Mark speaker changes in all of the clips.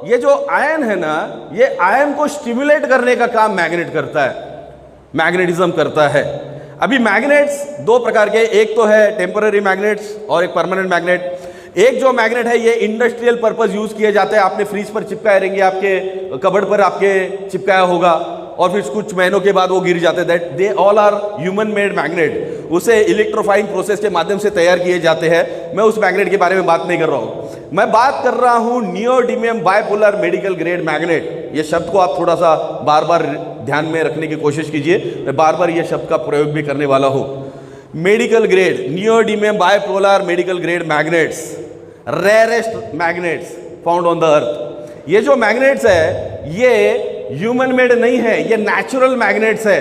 Speaker 1: ये जो आयन है ना, ये आयन को स्टिमुलेट करने का काम मैग्नेट करता है, मैग्नेटिज्म करता है। अभी मैग्नेट्स दो प्रकार के, एक तो है टेम्पररी मैग्नेट्स और एक परमानेंट मैग्नेट। एक जो मैग्नेट है ये इंडस्ट्रियल पर्पस यूज किए जाते हैं, आपने फ्रीज पर चिपकाए रहेंगे, आपके कबर्ड पर आपके चिपकाया होगा और फिर कुछ महीनों के बाद वो गिर जाते हैं। That they all are human made magnet, उसे इलेक्ट्रोफाइन प्रोसेस के माध्यम से तैयार किए जाते हैं। मैं उस मैग्नेट के बारे में बात नहीं कर रहा हूं, मैं बात कर रहा हूं neodymium bipolar medical grade magnet. ये शब्द को आप थोड़ा सा बार बार ध्यान में रखने की कोशिश कीजिए, मैं बार बार ये शब्द का प्रयोग भी करने वाला हूं। Medical grade neodymium bipolar medical grade magnets, rarest magnets found on the earth. ये जो मैग्नेट्स है ये ह्यूमन मेड नहीं है, ये नेचुरल मैग्नेट्स है।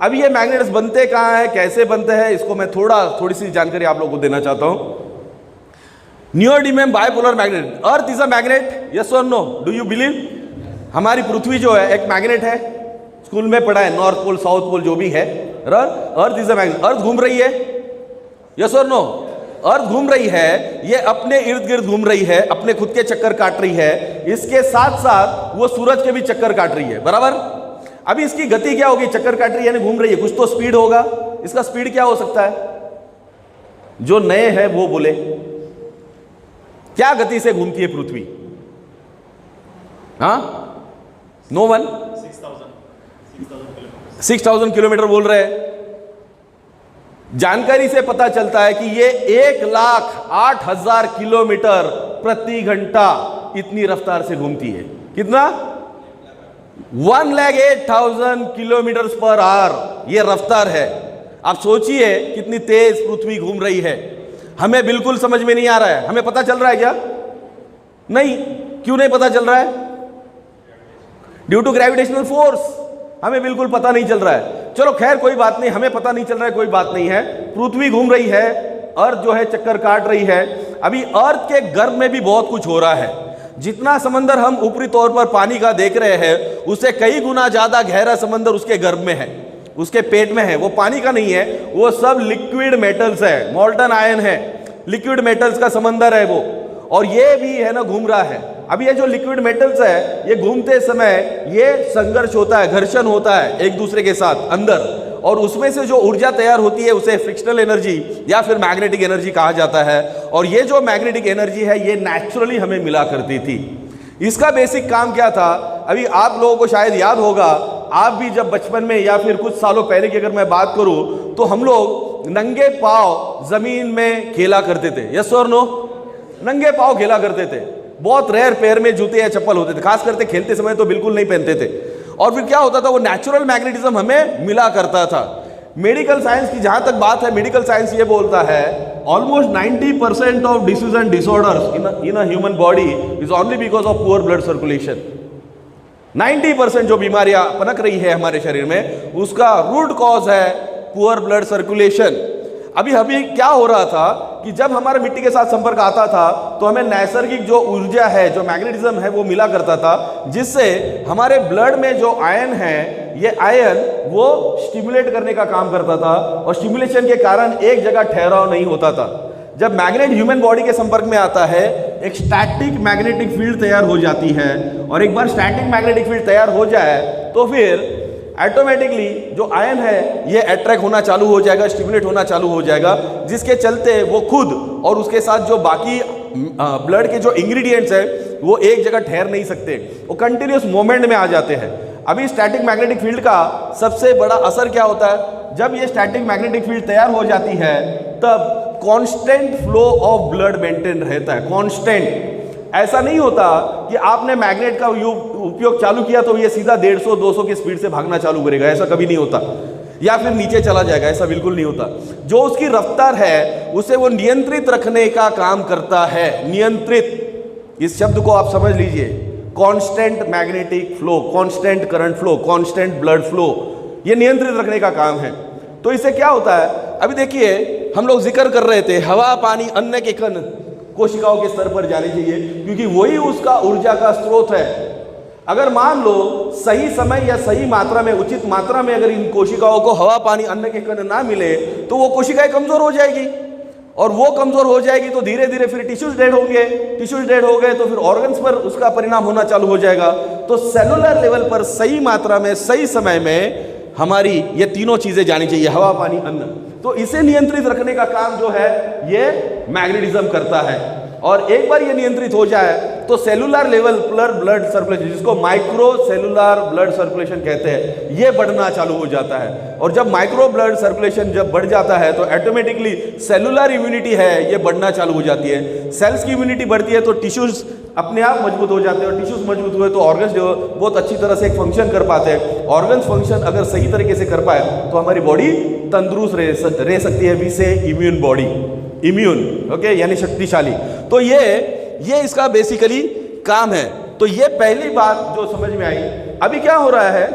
Speaker 1: अब ये मैग्नेट्स बनते कहाँ हैं, कैसे बनते हैं, इसको मैं थोड़ी सी जानकारी आप लोगों को देना चाहता हूं। Neodymium bipolar magnet, earth is a magnet, yes और नो, डू यू बिलीव? हमारी पृथ्वी जो है एक मैग्नेट है, स्कूल में पढ़ा है, नॉर्थ पोल साउथ पोल जो भी है, अर्थ इज अ मैग्नेट। अर्थ घूम रही है, यस और नो? अर्थ घूम रही है, ये अपने इर्द गिर्द घूम रही है, अपने खुद के चक्कर काट रही है, इसके साथ साथ वो सूरज के भी चक्कर काट रही है, बराबर। अभी इसकी गति क्या होगी, चक्कर काट रही है यानी घूम रही है, कुछ तो स्पीड होगा। इसका स्पीड क्या हो सकता है, जो नए हैं वो बोले, क्या गति से घूमती है पृथ्वी? हाँ, नो वन? 6,000 किलोमीटर बोल रहे हैं। जानकारी से पता चलता है कि ये 1,08,000 किलोमीटर प्रति घंटा इतनी रफ्तार से घूमती है। कितना? 1,08,000 किलोमीटर पर आवर ये रफ्तार है। आप सोचिए कितनी तेज पृथ्वी घूम रही है। हमें बिल्कुल समझ में नहीं आ रहा है। हमें पता चल रहा है क्या? नहीं। क्यों नहीं पता चल रहा है? ड्यू टू ग्रेविटेशनल फोर्स हमें बिल्कुल पता नहीं चल रहा है। चलो खैर कोई बात नहीं, हमें पता नहीं चल रहा है, कोई बात नहीं है। पृथ्वी घूम रही है, अर्थ जो है चक्कर काट रही है। अभी अर्थ के गर्भ में भी बहुत कुछ हो रहा है। जितना समंदर हम ऊपरी तौर पर पानी का देख रहे हैं, उससे कई गुना ज्यादा गहरा समंदर उसके गर्भ में है, उसके पेट में है। वो पानी का नहीं है, वो सब लिक्विड मेटल्स है, मोल्टन आयन है, लिक्विड मेटल्स का समंदर है वो। और ये भी है ना घूम रहा है। अब ये जो लिक्विड मेटल्स है, ये घूमते समय ये संघर्ष होता है, घर्षण होता है एक दूसरे के साथ अंदर, और उसमें से जो ऊर्जा तैयार होती है उसे फ्रिक्शनल एनर्जी या फिर मैग्नेटिक एनर्जी कहा जाता है। और ये जो मैग्नेटिक एनर्जी है ये नेचुरली हमें मिला करती थी। इसका बेसिक काम क्या था, अभी आप लोगों को शायद याद होगा, आप भी जब बचपन में या फिर कुछ सालों पहले की अगर मैं बात करूं तो हम लोग नंगे पांव जमीन में खेला करते थे, यस और नो? नंगे पांव खेला करते थे। बहुत रेयर पैर में जूते या चप्पल होते थे, खास करके खेलते समय तो बिल्कुल नहीं पहनते थे। और फिर क्या होता था, वो नेचुरल मैग्नेटिज्म हमें मिला करता था। मेडिकल साइंस की जहां तक बात है, मेडिकल साइंस ये बोलता है almost 90% of disease and disorders in a human body is only because of poor blood circulation. 90% जो बीमारियां पनक रही है हमारे शरीर में, उसका रूट कॉज है पुअर ब्लड सर्कुलेशन। अभी क्या हो रहा था कि जब हमारे मिट्टी के साथ संपर्क आता था तो हमें नैसर्गिक जो ऊर्जा है, जो मैग्नेटिज्म है, वो मिला करता था, जिससे हमारे ब्लड में जो आयन है, ये आयन वो स्टिमुलेट करने का काम करता था। और स्टिमुलेशन के कारण एक जगह ठहराव नहीं होता था। जब मैग्नेट ह्यूमन बॉडी के संपर्क में आता है, एक स्टैटिक मैग्नेटिक फील्ड तैयार हो जाती है। और एक बार स्टैटिक मैग्नेटिक फील्ड तैयार हो जाए तो फिर ऑटोमेटिकली जो आयन है ये अट्रैक्ट होना चालू हो जाएगा, स्टिमुलेट होना चालू हो जाएगा, जिसके चलते वो खुद और उसके साथ जो बाकी ब्लड के जो इंग्रेडिएंट्स है वो एक जगह ठहर नहीं सकते, वो कंटिन्यूस मूवमेंट में आ जाते हैं। अभी स्टैटिक मैग्नेटिक फील्ड का सबसे बड़ा असर क्या होता है, जब ये स्टैटिक मैग्नेटिक फील्ड तैयार हो जाती है तब constant flow of blood maintain रहता है, कांस्टेंट। ऐसा नहीं होता कि आपने मैग्नेट का उपयोग चालू किया तो ये सीधा 150-200 की स्पीड से भागना चालू करेगा, ऐसा कभी नहीं होता, या फिर नीचे चला जाएगा, ऐसा बिल्कुल नहीं होता। जो उसकी रफ्तार है उसे वो नियंत्रित रखने का काम करता है। नियंत्रित, इस शब्द को आप समझ लीजिए, constant magnetic flow, constant current flow, constant blood flow, ये नियंत्रित रखने का काम है। तो इससे क्या होता है, अभी देखिए हम लोग जिक्र कर रहे थे हवा, पानी, अन्न के कण कोशिकाओं के स्तर पर जाने चाहिए, क्योंकि वही उसका ऊर्जा का स्रोत है। अगर मान लो सही समय या सही मात्रा में, उचित मात्रा में अगर इन कोशिकाओं को हवा, पानी, अन्न के कण ना मिले तो वो कोशिकाएं कमजोर हो जाएगी। और वो कमजोर हो जाएगी तो धीरे धीरे फिर टिश्यूज डेड होंगे, टिश्यूज डेड हो गए तो फिर ऑर्गन्स पर उसका परिणाम होना चालू हो जाएगा। तो सेलुलर लेवल पर सही मात्रा में सही समय में हमारी ये तीनों चीजें जानी चाहिए, हवा, पानी, अन्न। तो इसे नियंत्रित रखने का काम जो है ये मैग्नेटिज्म करता है। और एक बार ये नियंत्रित हो जाए तो सेलुलर लेवल पर ब्लड सर्कुलेशन, जिसको माइक्रो सेलुलर ब्लड सर्कुलेशन कहते हैं, ये बढ़ना चालू हो जाता है। और जब माइक्रो ब्लड सर्कुलेशन जब बढ़ जाता है तो ऑटोमेटिकली सेलुलर इम्यूनिटी है ये बढ़ना चालू हो जाती है। सेल्स की इम्यूनिटी बढ़ती है तो टिश्यूज अपने आप मजबूत हो जाते हैं, और टिश्यूज मजबूत हुए तो ऑर्गन्स जो बहुत अच्छी तरह से फंक्शन कर पाते हैं। ऑर्गन्स फंक्शन अगर सही तरीके से कर पाए तो हमारी बॉडी तंदुरुस्त रह सकती है। वी से इम्यून बॉडी, इम्यून, ओके, यानी शक्तिशाली। तो ये इसका बेसिकली काम है। तो ये पहली बात जो समझ में आई। अभी क्या हो रहा है,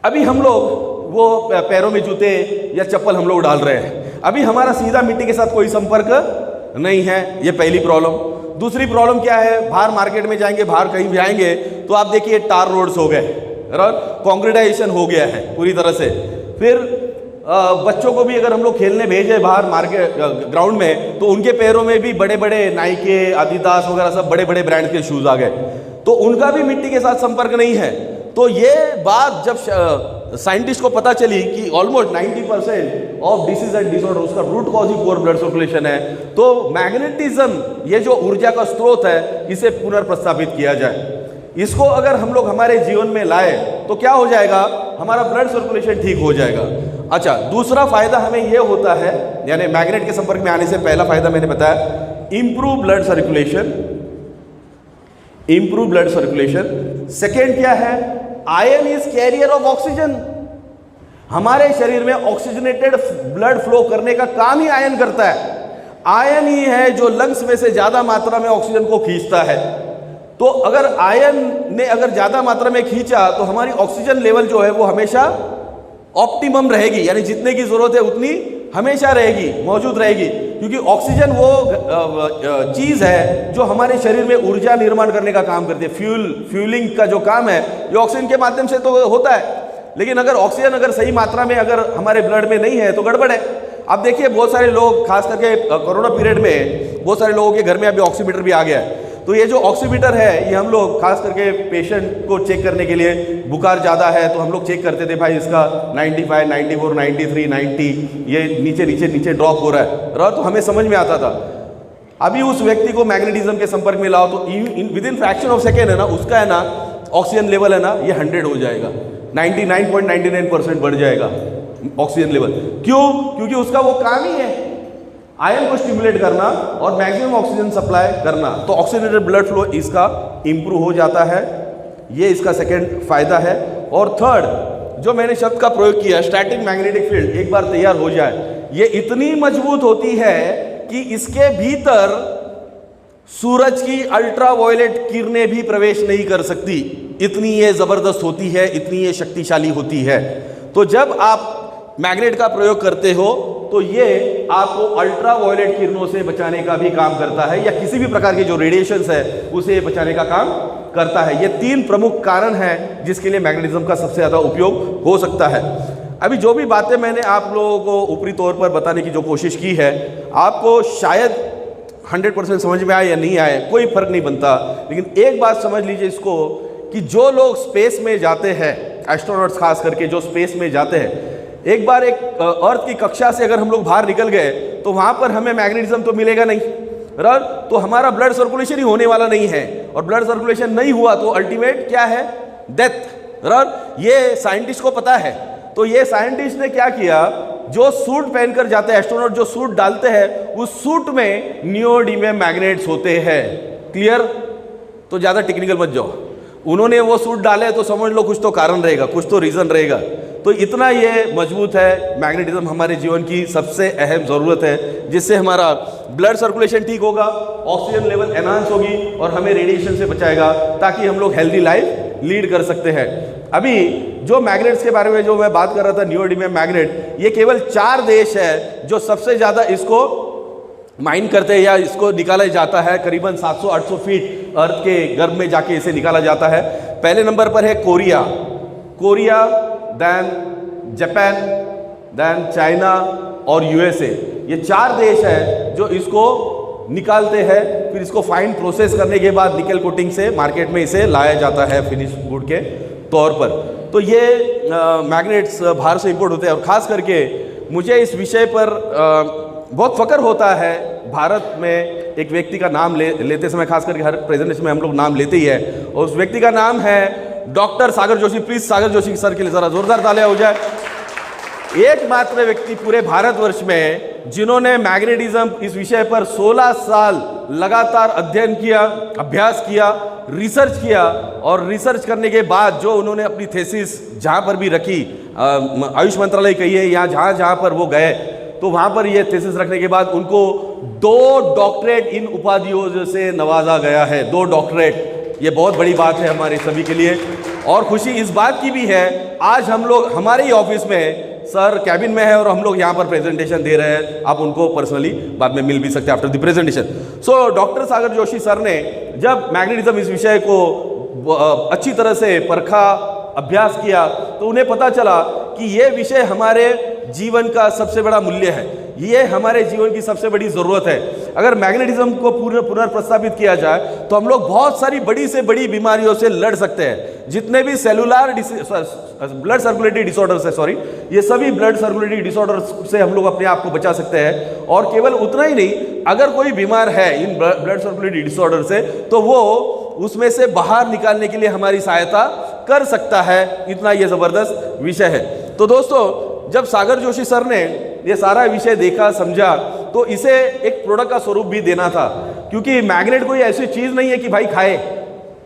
Speaker 1: अभी हम लोग वो पैरों में जूते या चप्पल हम लोग डाल रहे हैं, अभी हमारा सीधा मिट्टी के साथ कोई संपर्क नहीं है, ये पहली प्रॉब्लम। दूसरी प्रॉब्लम क्या है, बाहर मार्केट में जाएंगे, बाहर कहीं भी आएंगे तो आप देखिए टार रोड्स हो गए, कॉन्क्रीटाइजेशन हो गया है पूरी तरह से। फिर बच्चों को भी अगर हम लोग खेलने भेजे बाहर मार्केट ग्राउंड में तो उनके पैरों में भी बड़े बड़े नाइके, आदिदास वगैरह सब बड़े बड़े ब्रांड के शूज आ गए, तो उनका भी मिट्टी के साथ संपर्क नहीं है। तो ये बात जब साइंटिस्ट को पता चली कि almost 90% of disease and disorder उसका root cause he poor blood circulation है, तो मैग्नेटिज्म ये जो ऊर्जा का स्रोत है इसे पुनर्प्रस्थापित किया जाए। इसको अगर हम लोग हमारे जीवन में लाए तो क्या हो जाएगा, हमारा ब्लड सर्कुलेशन ठीक हो जाएगा। अच्छा, दूसरा फायदा हमें यह होता है, यानी मैग्नेट के संपर्क में आने से पहला फायदा मैंने बताया, improve blood circulation, improve blood circulation. Second क्या है, iron is carrier of oxygen. हमारे शरीर में ऑक्सीजनेटेड ब्लड फ्लो करने का काम ही आयरन करता है। आयरन ही है जो लंग्स में से ज्यादा मात्रा में ऑक्सीजन को खींचता है। तो अगर आयरन ने अगर ज्यादा मात्रा में खींचा तो हमारी ऑक्सीजन लेवल जो है वो हमेशा ऑप्टिमम रहेगी, यानी जितने की जरूरत है उतनी हमेशा रहेगी, मौजूद रहेगी। क्योंकि ऑक्सीजन वो चीज है जो हमारे शरीर में ऊर्जा निर्माण करने का काम करती है। फ्यूलिंग का जो काम है ये ऑक्सीजन के माध्यम से तो होता है, लेकिन अगर ऑक्सीजन अगर सही मात्रा में अगर हमारे ब्लड में नहीं है तो गड़बड़ है। अब देखिए बहुत सारे लोग, खास करके कोरोना पीरियड में बहुत सारे लोगों के घर में अभी ऑक्सीमीटर भी आ गया है। तो ये जो ऑक्सीमीटर है ये हम लोग खास करके पेशेंट को चेक करने के लिए, बुखार ज़्यादा है तो हम लोग चेक करते थे, भाई इसका 95, 94, 93, 90 ये नीचे नीचे नीचे ड्रॉप हो रहा है, तो हमें समझ में आता था। अभी उस व्यक्ति को मैग्नेटिज्म के संपर्क में लाओ तो with in fraction of second है ना, उसका है ना ऑक्सीजन लेवल है ना ये 100 हो जाएगा, 99.99% बढ़ जाएगा ऑक्सीजन लेवल। क्यों? क्योंकि उसका वो काम ही है आयरन को स्टिमुलेट करना और मैक्सिमम ऑक्सीजन सप्लाई करना। तो ऑक्सीजनेटेड ब्लड फ्लो इसका इंप्रूव हो जाता है, ये इसका सेकंड फायदा है। और थर्ड जो मैंने शब्द का प्रयोग किया, स्टैटिक मैग्नेटिक फील्ड, एक बार तैयार हो जाए ये इतनी मजबूत होती है कि इसके भीतर सूरज की अल्ट्रावायलेट किरणें भी प्रवेश नहीं कर सकती, इतनी ये जबरदस्त होती है, इतनी ये शक्तिशाली होती है। तो जब आप मैग्नेट का प्रयोग करते हो तो ये आपको अल्ट्रावायलेट किरणों से बचाने का भी काम करता है, या किसी भी प्रकार के जो रेडिएशंस है उसे बचाने का काम करता है। ये तीन प्रमुख कारण हैं जिसके लिए मैग्नेटिज्म का सबसे ज्यादा उपयोग हो सकता है। अभी जो भी बातें मैंने आप लोगों को ऊपरी तौर पर बताने की जो कोशिश की है, आपको शायद 100% समझ में आए या नहीं आए कोई फर्क नहीं बनता, लेकिन एक बात समझ लीजिए इसको कि जो लोग स्पेस में जाते हैं, एस्ट्रोनॉट्स खास करके जो स्पेस में जाते हैं, एक बार एक अर्थ की कक्षा से अगर हम लोग बाहर निकल गए तो वहां पर हमें मैग्नेटिज्म तो मिलेगा नहीं, तो हमारा ब्लड सर्कुलेशन ही होने वाला नहीं है, और ब्लड सर्कुलेशन नहीं हुआ तो अल्टीमेट क्या है, डेथ। ये साइंटिस्ट को पता है। तो ये साइंटिस्ट ने क्या किया, जो सूट पहनकर जाते हैं एस्ट्रोनॉट, जो सूट डालते हैं उस सूट में नियोडिमियम मैग्नेट्स होते हैं। क्लियर? तो ज्यादा टेक्निकल मत जाओ, उन्होंने वो सूट डाले तो समझ लो कुछ तो कारण रहेगा, कुछ तो रीजन रहेगा। तो इतना ये मजबूत है मैग्नेटिज्म, हमारे जीवन की सबसे अहम ज़रूरत है, जिससे हमारा ब्लड सर्कुलेशन ठीक होगा, ऑक्सीजन लेवल एनहांस होगी और हमें रेडिएशन से बचाएगा, ताकि हम लोग हेल्दी लाइफ लीड कर सकते हैं। अभी जो मैग्नेट्स के बारे में जो मैं बात कर रहा था, नियोडिमियम मैग्नेट, ये केवल 4 देश है जो सबसे ज़्यादा इसको माइन करते हैं या इसको निकाला जाता है। करीबन 700-800 फीट अर्थ के गर्भ में जाके इसे निकाला जाता है। पहले नंबर पर है Korea, then Japan, then China, और यूएसए, ये 4 देश हैं जो इसको निकालते हैं, फिर इसको फाइन प्रोसेस करने के बाद निकल कोटिंग से मार्केट में इसे लाया जाता है फिनिश गुड के तौर पर। तो ये मैग्नेट्स बाहर से इंपोर्ट होते हैं। और ख़ास करके मुझे इस विषय पर बहुत फ़ख्र होता है, भारत में एक व्यक्ति का नाम लेते समय, खास करके हर प्रेजेंटेशन में हम लोग नाम लेते ही है, और उस व्यक्ति का नाम है doctor Sagar Joshi. Please Sagar Joshi sir के लिए ज़रा जोरदार तालियां हो जाए। एकमात्र व्यक्ति पूरे भारतवर्ष में जिन्होंने मैग्नेटिज्म इस विषय पर 16 साल लगातार अध्ययन किया, अभ्यास किया, रिसर्च किया, और रिसर्च करने के बाद जो उन्होंने अपनी थीसिस जहाँ पर भी रखी, आयुष मंत्रालय कही है, या जहाँ जहाँ पर वो गए, तो वहाँ पर ये थीसिस रखने के बाद उनको 2 डॉक्टरेट इन उपाधियों से नवाजा गया है। 2 डॉक्टरेट, ये बहुत बड़ी बात है हमारे सभी के लिए। और खुशी इस बात की भी है, आज हम लोग हमारे ही ऑफिस में, सर कैबिन में है और हम लोग यहाँ पर प्रेजेंटेशन दे रहे हैं। आप उनको पर्सनली बाद में मिल भी सकते हैं after the presentation. So doctor Sagar Joshi sir ने जब मैग्नेटिज्म इस विषय को अच्छी तरह से परखा, अभ्यास किया, तो उन्हें पता चला कि ये विषय हमारे जीवन का सबसे बड़ा मूल्य है, ये हमारे जीवन की सबसे बड़ी ज़रूरत है। अगर मैग्नेटिज्म को पुनर्प्रस्तावित किया जाए तो हम लोग बहुत सारी बड़ी से बड़ी बीमारियों से लड़ सकते हैं। जितने भी सेलुलर ब्लड सर्कुलेटरी डिसऑर्डर्स है, सॉरी, ये सभी ब्लड सर्कुलेटरी डिसऑर्डर्स से हम लोग अपने आप को बचा सकते हैं। और केवल उतना ही नहीं, अगर कोई बीमार है इन ब्लड सर्कुलेटरी डिसऑर्डर से, तो वो उसमें से बाहर निकालने के लिए हमारी सहायता कर सकता है। इतना ये ज़बरदस्त विषय है। तो दोस्तों, जब सागर जोशी सर ने ये सारा विषय देखा, समझा, तो इसे एक प्रोडक्ट का स्वरूप भी देना था, क्योंकि मैग्नेट कोई ऐसी चीज़ नहीं है कि भाई खाए,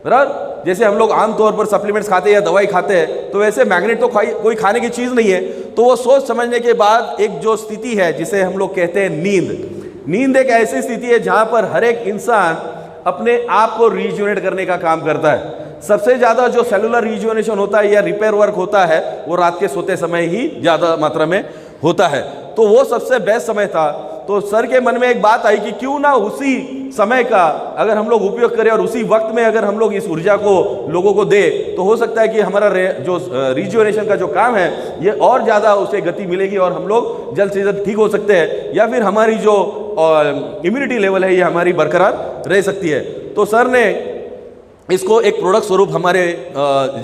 Speaker 1: बराबर। जैसे हम लोग आमतौर पर सप्लीमेंट्स खाते हैं या दवाई खाते हैं, तो वैसे मैग्नेट तो कोई खाने की चीज़ नहीं है। तो वो सोच समझने के बाद एक जो स्थिति है जिसे हम लोग कहते हैं नींद एक ऐसी स्थिति है जहाँ पर हर एक इंसान अपने आप को रिजुवेनेट करने का काम करता है। सबसे ज़्यादा जो सेलुलर रिजुवेनेशन होता है या रिपेयर वर्क होता है, वो रात के सोते समय ही ज़्यादा मात्रा में होता है। तो वो सबसे बेस्ट समय था। तो सर के मन में एक बात आई कि क्यों ना उसी समय का अगर हम लोग उपयोग करें और उसी वक्त में अगर हम लोग इस ऊर्जा को लोगों को दे, तो हो सकता है कि हमारा जो रिजुवेनेशन का जो काम है ये और ज़्यादा उसे गति मिलेगी और हम लोग जल्द से जल्द ठीक हो सकते हैं, या फिर हमारी जो इम्यूनिटी लेवल है ये हमारी बरकरार रह सकती है। तो सर ने इसको एक प्रोडक्ट स्वरूप हमारे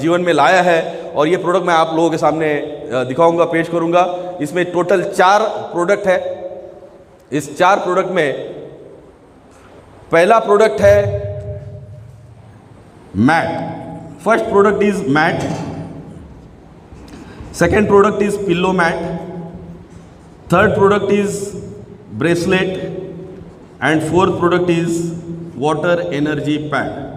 Speaker 1: जीवन में लाया है, और ये प्रोडक्ट मैं आप लोगों के सामने दिखाऊंगा, पेश करूंगा। इसमें टोटल 4 प्रोडक्ट है। इस 4 प्रोडक्ट में पहला प्रोडक्ट है mat. First product is mat, second product is pillow mat, third product is bracelet, and fourth product is water energy pad.